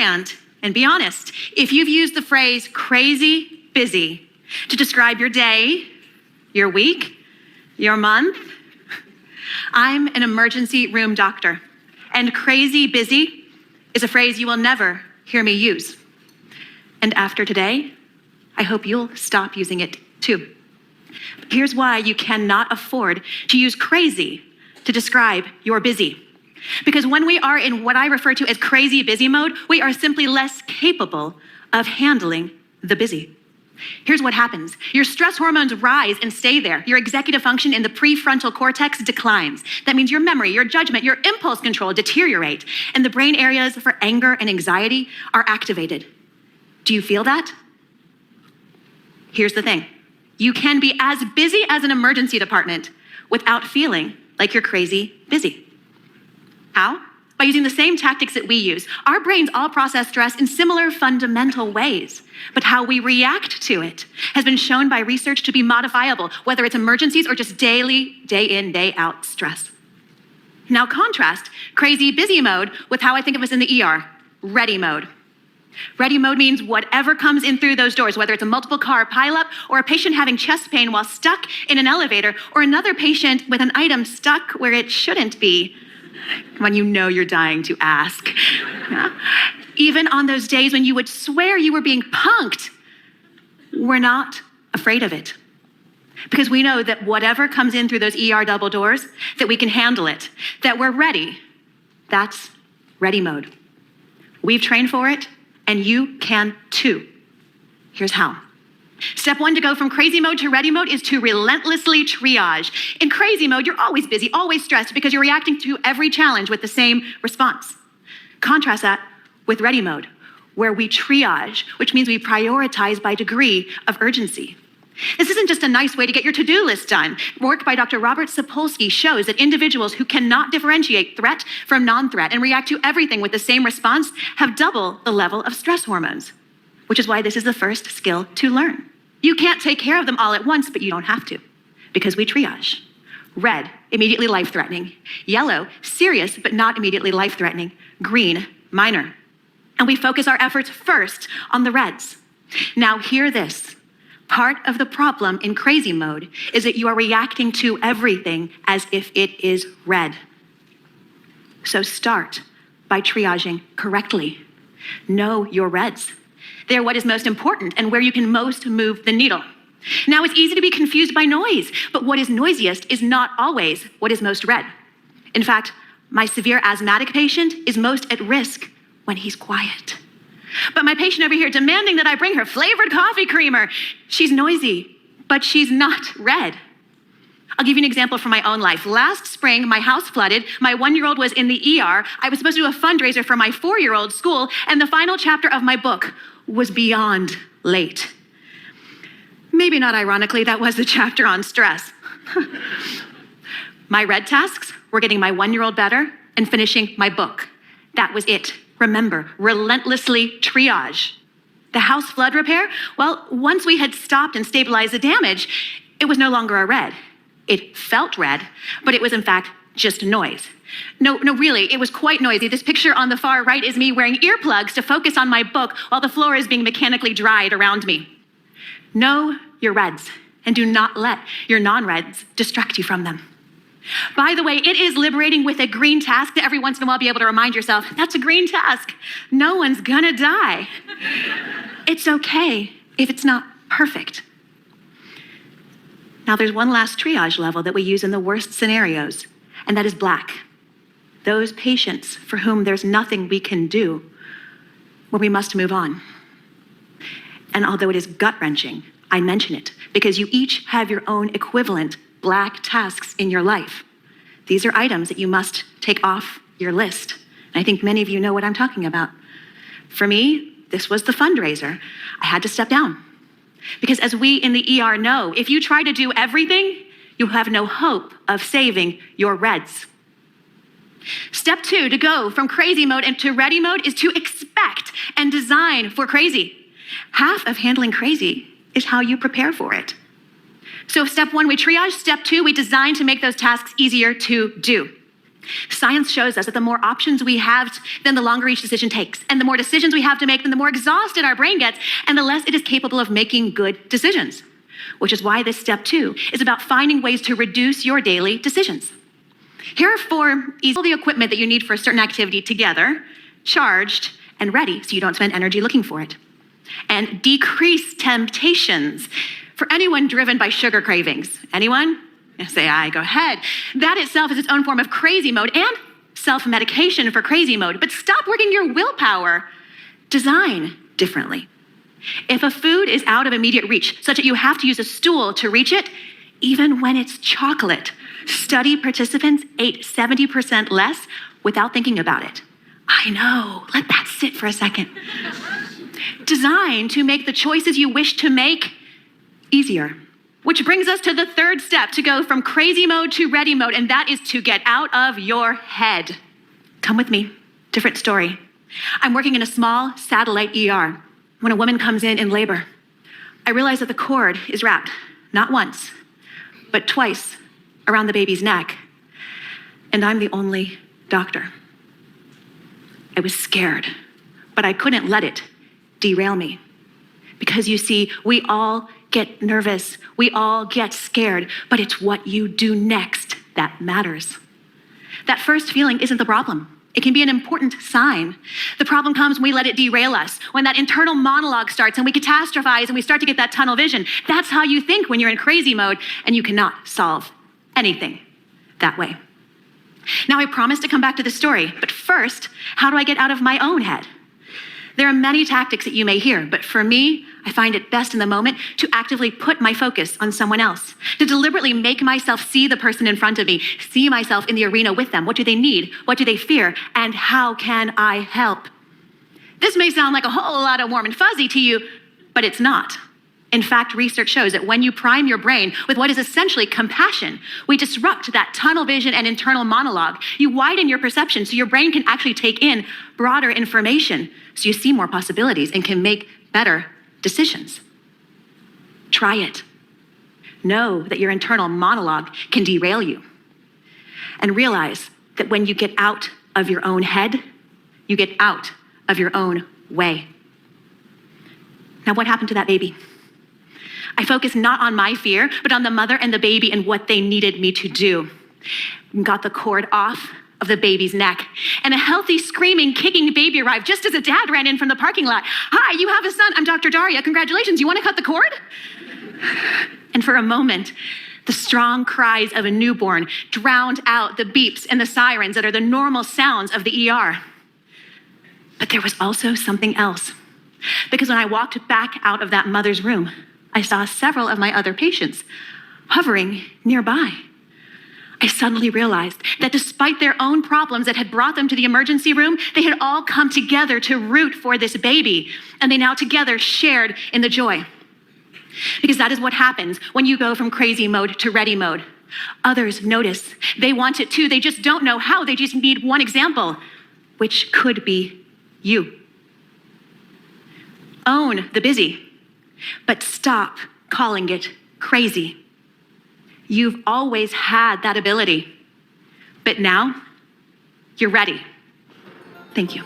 hand and be honest. If you've used the phrase crazy busy to describe your day, your week, your month, I'm an emergency room doctor, and crazy busy is a phrase you will never hear me use. And after today, I hope you'll stop using it too. Here's why you cannot afford to use crazy to describe your busy. Because when we are in what I refer to as crazy busy mode, we are simply less capable of handling the busy. Here's what happens. Your stress hormones rise and stay there. Your executive function in the prefrontal cortex declines. That means your memory, your judgment, your impulse control deteriorate, and the brain areas for anger and anxiety are activated. Do you feel that? Here's the thing. You can be as busy as an emergency department without feeling like you're crazy busy. How? By using the same tactics that we use. Our brains all process stress in similar fundamental ways, but how we react to it has been shown by research to be modifiable, whether it's emergencies or just daily, day in, day out stress. Now contrast crazy busy mode with how I think of us in the ER, ready mode. Ready mode means whatever comes in through those doors, whether it's a multiple car pileup or a patient having chest pain while stuck in an elevator, or another patient with an item stuck where it shouldn't be. When you know you're dying to ask. Even on those days when you would swear you were being punked, we're not afraid of it. Because we know that whatever comes in through those ER double doors, that we can handle it, that we're ready. That's ready mode. We've trained for it, and you can too. Here's how. Step one to go from crazy mode to ready mode is to relentlessly triage. In crazy mode, you're always busy, always stressed, because you're reacting to every challenge with the same response. Contrast that with ready mode, where we triage, which means we prioritize by degree of urgency. This isn't just a nice way to get your to-do list done. Work by Dr. Robert Sapolsky shows that individuals who cannot differentiate threat from non-threat and react to everything with the same response have double the level of stress hormones, which is why this is the first skill to learn. You can't take care of them all at once, but you don't have to, because we triage. Red, immediately life-threatening. Yellow, serious but not immediately life-threatening. Green, minor. And we focus our efforts first on the reds. Now hear this. Part of the problem in crazy mode is that you are reacting to everything as if it is red. So start by triaging correctly. Know your reds. They're what is most important and where you can most move the needle. Now, it's easy to be confused by noise, but what is noisiest is not always what is most red. In fact, my severe asthmatic patient is most at risk when he's quiet. But my patient over here demanding that I bring her flavored coffee creamer, she's noisy, but she's not red. I'll give you an example from my own life. Last spring, my house flooded. My 1-year-old was in the ER. I was supposed to do a fundraiser for my 4-year-old's school, and the final chapter of my book was beyond late. Maybe not ironically, that was the chapter on stress. My red tasks were getting my 1-year-old better and finishing my book. That was it. Remember, relentlessly triage. The house flood repair, well, once we had stopped and stabilized the damage, it was no longer a red. It felt red, but it was in fact just noise. No, really, it was quite noisy. This picture on the far right is me wearing earplugs to focus on my book while the floor is being mechanically dried around me. Know your reds, and do not let your non-reds distract you from them. By the way, it is liberating with a green task to every once in a while be able to remind yourself, that's a green task. No one's gonna die. It's okay if it's not perfect. Now, there's one last triage level that we use in the worst scenarios, and that is black. Those patients for whom there's nothing we can do, where we must move on. And although it is gut-wrenching, I mention it because you each have your own equivalent black tasks in your life. These are items that you must take off your list. And I think many of you know what I'm talking about. For me, this was the fundraiser. I had to step down. Because as we in the ER know, if you try to do everything, you have no hope of saving your reds. Step 2 to go from crazy mode into ready mode is to expect and design for crazy. Half of handling crazy is how you prepare for it. So step 1, we triage. Step 2, we design to make those tasks easier to do. Science shows us that the more options we have, then the longer each decision takes. And the more decisions we have to make, then the more exhausted our brain gets, and the less it is capable of making good decisions. Which is why this step 2 is about finding ways to reduce your daily decisions. Here are 4 all the equipment that you need for a certain activity together, charged and ready, so you don't spend energy looking for it. And decrease temptations for anyone driven by sugar cravings. Anyone? Say aye, go ahead. That itself is its own form of crazy mode and self-medication for crazy mode. But stop working your willpower. Design differently. If a food is out of immediate reach, such that you have to use a stool to reach it, even when it's chocolate, study participants ate 70% less without thinking about it. I know, let that sit for a second. Design to make the choices you wish to make easier. Which brings us to the 3rd step, to go from crazy mode to ready mode, and that is to get out of your head. Come with me, different story. I'm working in a small satellite ER. When a woman comes in labor, I realize that the cord is wrapped, not once, but twice around the baby's neck, and I'm the only doctor. I was scared, but I couldn't let it derail me. Because you see, we all get nervous, we all get scared, but it's what you do next that matters. That first feeling isn't the problem. It can be an important sign. The problem comes when we let it derail us, when that internal monologue starts and we catastrophize and we start to get that tunnel vision. That's how you think when you're in crazy mode, and you cannot solve anything that way. Now, I promise to come back to the story, but first, how do I get out of my own head? There are many tactics that you may hear, but for me, I find it best in the moment to actively put my focus on someone else, to deliberately make myself see the person in front of me, see myself in the arena with them. What do they need? What do they fear? And how can I help? This may sound like a whole lot of warm and fuzzy to you, but it's not. In fact, research shows that when you prime your brain with what is essentially compassion, we disrupt that tunnel vision and internal monologue. You widen your perception so your brain can actually take in broader information, so you see more possibilities and can make better decisions. Try it. Know that your internal monologue can derail you. And realize that when you get out of your own head, you get out of your own way. Now, what happened to that baby? I focused not on my fear, but on the mother and the baby and what they needed me to do. Got the cord off of the baby's neck, and a healthy, screaming, kicking baby arrived just as a dad ran in from the parking lot. Hi, you have a son. I'm Dr. Daria. Congratulations. You want to cut the cord? And for a moment, the strong cries of a newborn drowned out the beeps and the sirens that are the normal sounds of the ER. But there was also something else. Because when I walked back out of that mother's room, I saw several of my other patients hovering nearby. I suddenly realized that despite their own problems that had brought them to the emergency room, they had all come together to root for this baby, and they now together shared in the joy. Because that is what happens when you go from crazy mode to ready mode. Others notice. They want it too. They just don't know how. They just need one example, which could be you. Own the busy, but stop calling it crazy. You've always had that ability, but now you're ready. Thank you.